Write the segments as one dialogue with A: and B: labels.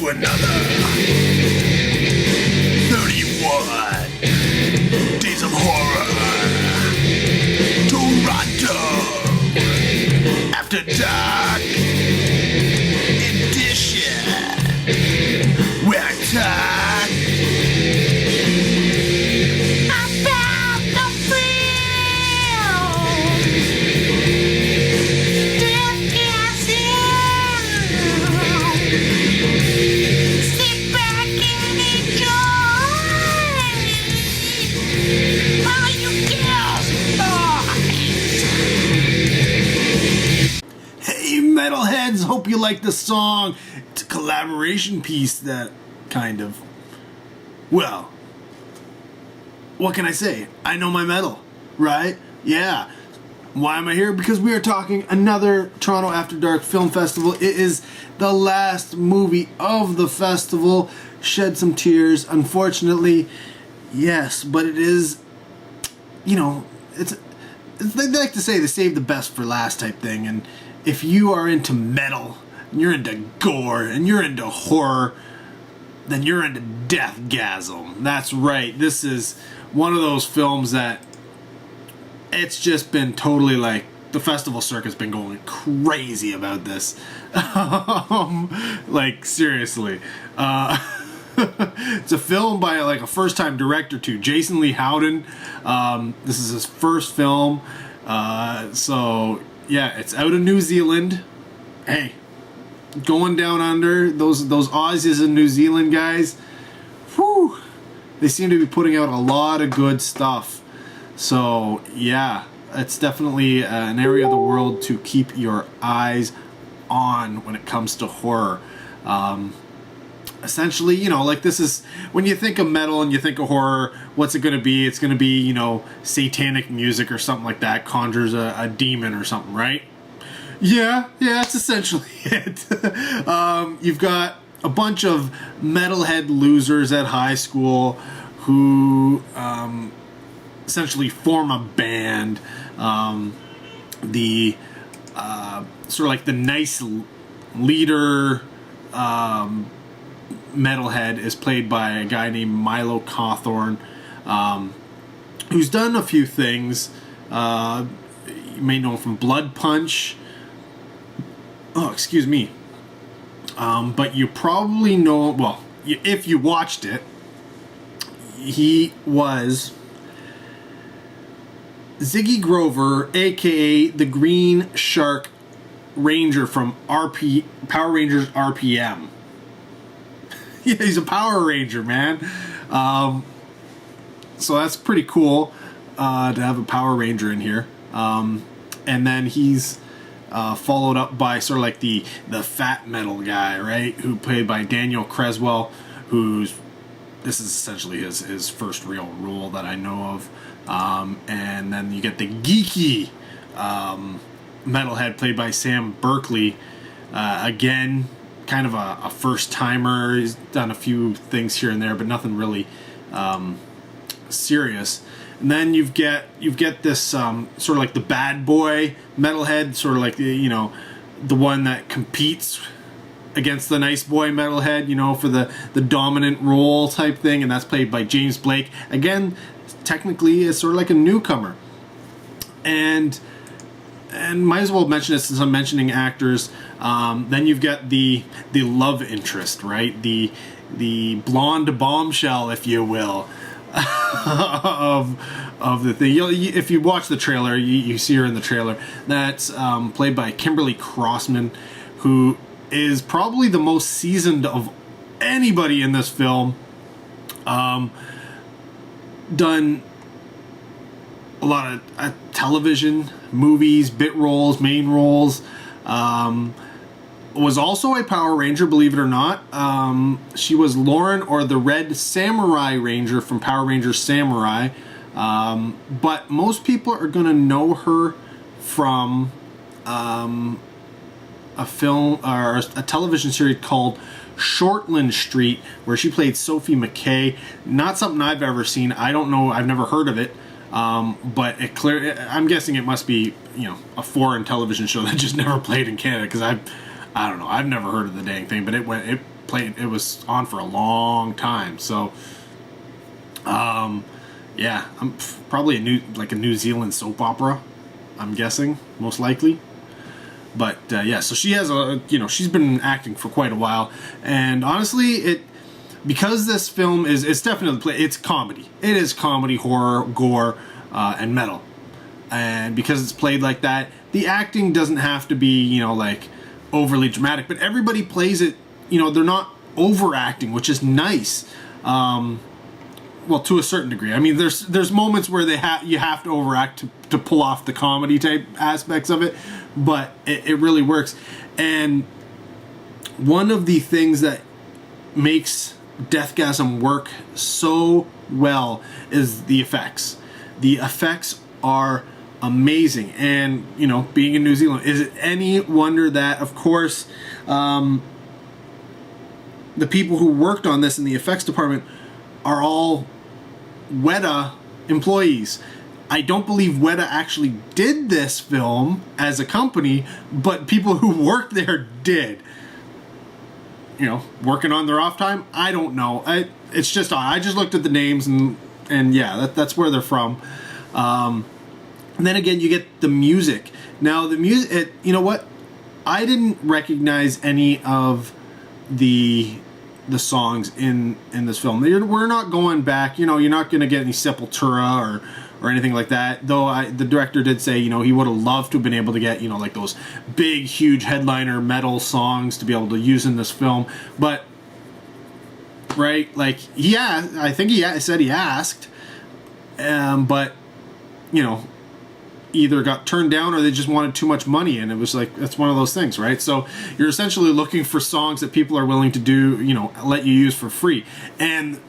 A: another 31 Days of Horror Toronto After Dark Edition, where I talk about the film Deathgasm. Sit back and enjoy all you girls boys. Hey metalheads, hope you like the song. It's a collaboration piece that kind of, well, what can I say? I know my metal, right? Yeah. Why am I here? Because we are talking another Toronto After Dark Film Festival. It is the last movie of the festival. Shed some tears, unfortunately. Yes, but it is, you know, it's they like to say they save the best for last type thing. And if you are into metal, and you're into gore, and you're into horror, then you're into Deathgasm. That's right. This is one of those films that it's just been totally like, the festival circuit's been going crazy about this. Like, seriously. It's a film by like a first-time director too, Jason Lee Howden. This is his first film. So, yeah, it's out of New Zealand. Hey, going down under, those Aussies and New Zealand guys, whew, they seem to be putting out a lot of good stuff. So yeah, it's definitely an area of the world to keep your eyes on when it comes to horror. Essentially, you know, like, this is, when you think of metal and you think of horror, what's it going to be? It's going to be, you know, satanic music or something like that, conjures a demon or something, right? Yeah, that's essentially it. You've got a bunch of metalhead losers at high school who essentially form a band. The sort of like the nice leader metalhead is played by a guy named Milo Cawthorn, who's done a few things. You may know him from Blood Punch. Oh, excuse me. But you probably know, well, if you watched it, he was Ziggy Grover, aka the Green Shark Ranger from Power Rangers RPM. Yeah, he's a Power Ranger, man. So that's pretty cool to have a Power Ranger in here. And then he's followed up by sort of like the fat metal guy, right? Who played by Daniel Creswell, this is essentially his first real role that I know of. And then you get the geeky metalhead played by Sam Berkeley. Again, kind of a first timer. He's done a few things here and there, but nothing really serious. And then you get this sort of like the bad boy metalhead, sort of like the one that competes against the nice boy metalhead, for the dominant role type thing, and that's played by James Blake. Again, technically is sort of like a newcomer. And might as well mention this since I'm mentioning actors. Then you've got the love interest, right? The blonde bombshell, if you will, of the thing. If you watch the trailer, you see her in the trailer. That's played by Kimberly Crossman, who is probably the most seasoned of anybody in this film. Done a lot of television, movies, bit roles, main roles. Was also a Power Ranger, believe it or not. She was Lauren, or the Red Samurai Ranger from Power Rangers Samurai. But most people are going to know her from a film or a television series called Shortland Street, where she played Sophie McKay. Not something I've ever seen. I don't know. I've never heard of it. But I'm guessing it must be, a foreign television show that just never played in Canada, because I don't know. I've never heard of the dang thing, but it played. It was on for a long time. So, yeah, I'm probably a New Zealand soap opera. I'm guessing, most likely. But yeah, so she has she's been acting for quite a while, and honestly, because this film it's definitely it's comedy. It is comedy, horror, gore, and metal, and because it's played like that, the acting doesn't have to be like overly dramatic, but everybody plays it. They're not overacting, which is nice. Well, to a certain degree. I mean, there's moments where you have to overact to pull off the comedy type aspects of it, but it really works. And one of the things that makes Deathgasm work so well is the effects. The effects are amazing, and being in New Zealand, is it any wonder that, of course, the people who worked on this in the effects department are all Weta employees. I don't believe Weta actually did this film as a company, but people who worked there did. Working on their off time? I don't know. I just looked at the names and yeah, that's where they're from. And then again, you get the music. Now the music, you know what? I didn't recognize any of the songs in this film. We're not going back. You're not going to get any Sepultura or anything like that. Though the director did say, he would have loved to have been able to get, like those big, huge headliner metal songs to be able to use in this film. But, right, like, yeah, I think he said he asked, but, either got turned down or they just wanted too much money, and it was like, that's one of those things, right? So you're essentially looking for songs that people are willing to do, let you use for free. And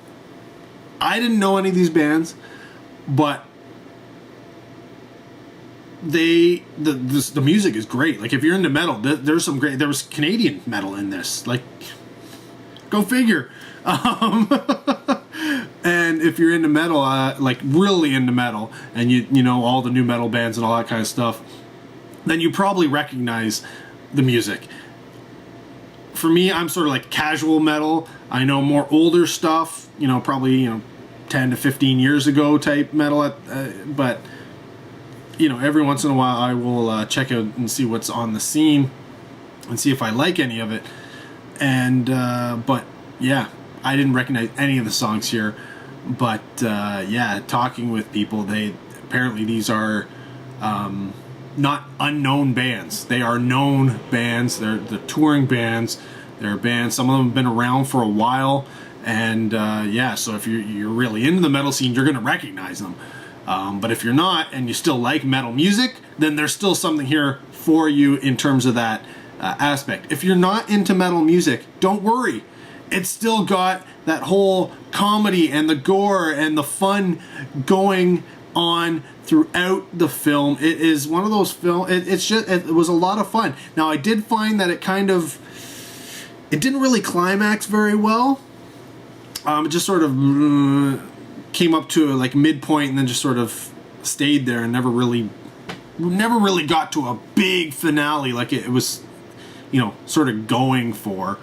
A: I didn't know any of these bands, but the music is great. Like, if you're into metal, there's some great. There was Canadian metal in this. Like, go figure. And if you're into metal, like really into metal, and you know all the new metal bands and all that kind of stuff, then you probably recognize the music. For me, I'm sort of like casual metal. I know more older stuff, probably 10 to 15 years ago type metal, but every once in a while I will check out and see what's on the scene and see if I like any of it. And but yeah, I didn't recognize any of the songs here. But yeah, talking with people, apparently these are not unknown bands. They are known bands. They're touring bands. They're bands. Some of them have been around for a while, and yeah. So if you're really into the metal scene, you're going to recognize them. But if you're not, and you still like metal music, then there's still something here for you in terms of that aspect. If you're not into metal music, don't worry. It's still got that whole comedy and the gore and the fun going on throughout the film. It is one of those films. It was a lot of fun. Now, I did find that it didn't really climax very well. It just sort of came up to like midpoint and then just sort of stayed there and never really got to a big finale like it was, sort of going for.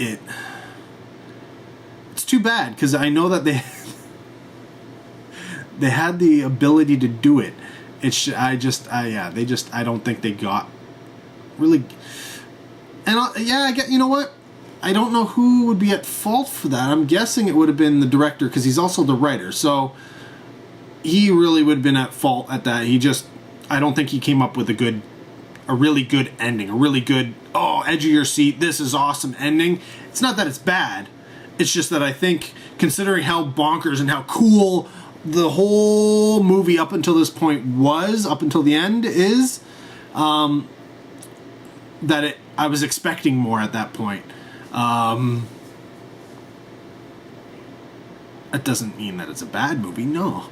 A: It's too bad, because I know that they had the ability to do it. I don't think they got really. And I get, you know what? I don't know who would be at fault for that. I'm guessing it would have been the director, because he's also the writer. So he really would have been at fault at that. I don't think he came up with a really good ending, a really good, edge of your seat, this is awesome ending. It's not that it's bad. It's just that I think, considering how bonkers and how cool the whole movie up until this point was, up until the end is, I was expecting more at that point. That doesn't mean that it's a bad movie, no.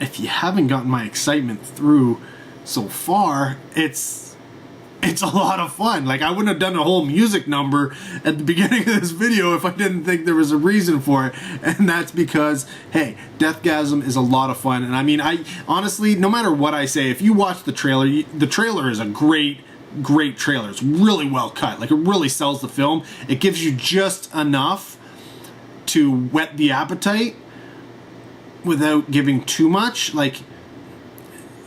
A: If you haven't gotten my excitement through so far, it's a lot of fun. Like, I wouldn't have done a whole music number at the beginning of this video if I didn't think there was a reason for it. And that's because, hey, Deathgasm is a lot of fun. And I mean, I honestly, no matter what I say, if you watch the trailer is a great great trailer. It's really well cut. Like, it really sells the film. It gives you just enough to whet the appetite without giving too much. Like,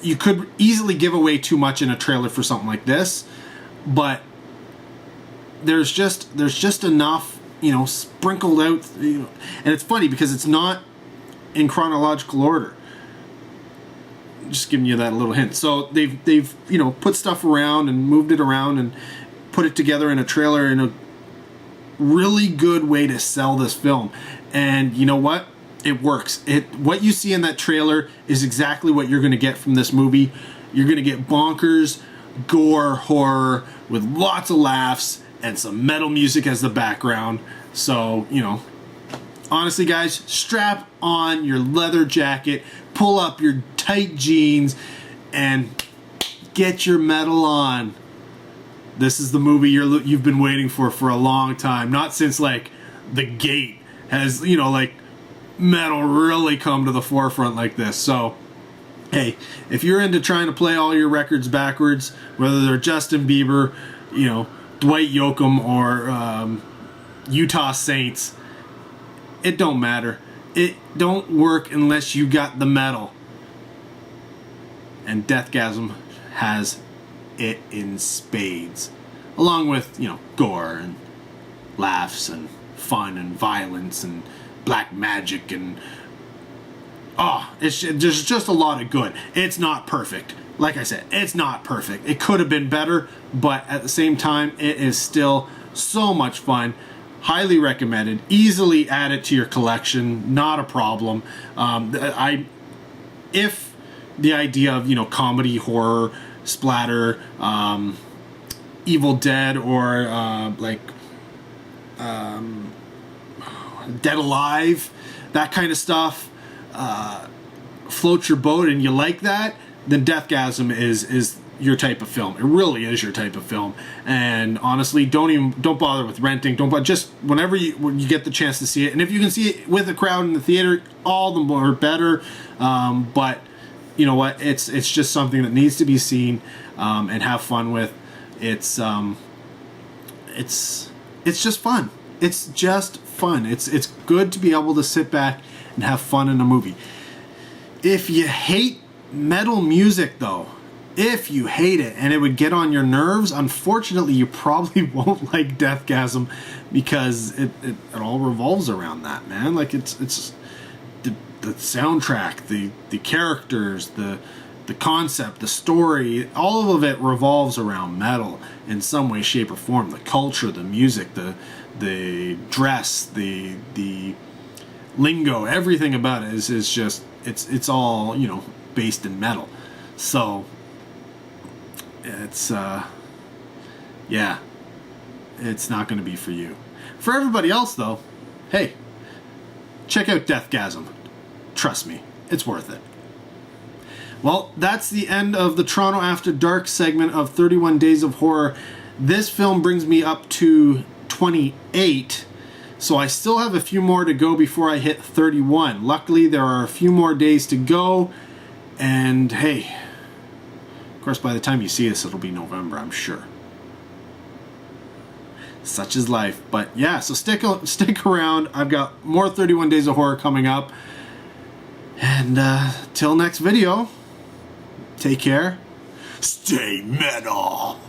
A: you could easily give away too much in a trailer for something like this, but there's just enough, you know, sprinkled out, you know. And it's funny because it's not in chronological order. Just giving you that little hint. So they've you know, put stuff around and moved it around and put it together in a trailer in a really good way to sell this film. And you know what? It works. What you see in that trailer is exactly what you're going to get from this movie. You're going to get bonkers, gore, horror with lots of laughs and some metal music as the background. So, you know, honestly, guys, strap on your leather jacket, pull up your tight jeans, and get your metal on. This is the movie you've been waiting for a long time. Not since, like, The Gate has, you know, like, metal really come to the forefront like this. So, hey, if you're into trying to play all your records backwards, whether they're Justin Bieber, you know, Dwight Yoakam, or Utah Saints, it don't matter. It don't work unless you got the metal. And Deathgasm has it in spades. Along with, you know, gore and laughs and fun and violence and black magic and... oh, there's just a lot of good. It's not perfect. Like I said, it's not perfect. It could have been better, but at the same time, it is still so much fun. Highly recommended. Easily add it to your collection. Not a problem. If the idea of, you know, comedy, horror, splatter, Evil Dead, or Dead Alive, that kind of stuff, floats your boat and you like that, then Deathgasm is your type of film. It really is your type of film. And honestly, don't bother with renting. Just when you get the chance to see it. And if you can see it with a crowd in the theater, all the more better. But you know what? It's just something that needs to be seen and have fun with. It's just fun. It's just fun. It's good to be able to sit back and have fun in a movie. If you hate metal music, though, if you hate it and it would get on your nerves, unfortunately, you probably won't like Deathgasm, because it all revolves around that, man. Like, it's the soundtrack, the characters, the concept, the story, all of it revolves around metal in some way, shape, or form. The culture, the music, the dress, the lingo, everything about it is just, it's all, you know, based in metal. So it's yeah, it's not going to be for you. For everybody else, though, hey, check out Deathgasm. Trust me, it's worth it. Well, that's the end of the Toronto After Dark segment of 31 Days of Horror. This film brings me up to 28, so I still have a few more to go before I hit 31. Luckily, there are a few more days to go, and hey, of course, by the time you see this, it'll be November, I'm sure. Such is life. But yeah, so stick around. I've got more 31 Days of Horror coming up. And till next video, take care. Stay metal.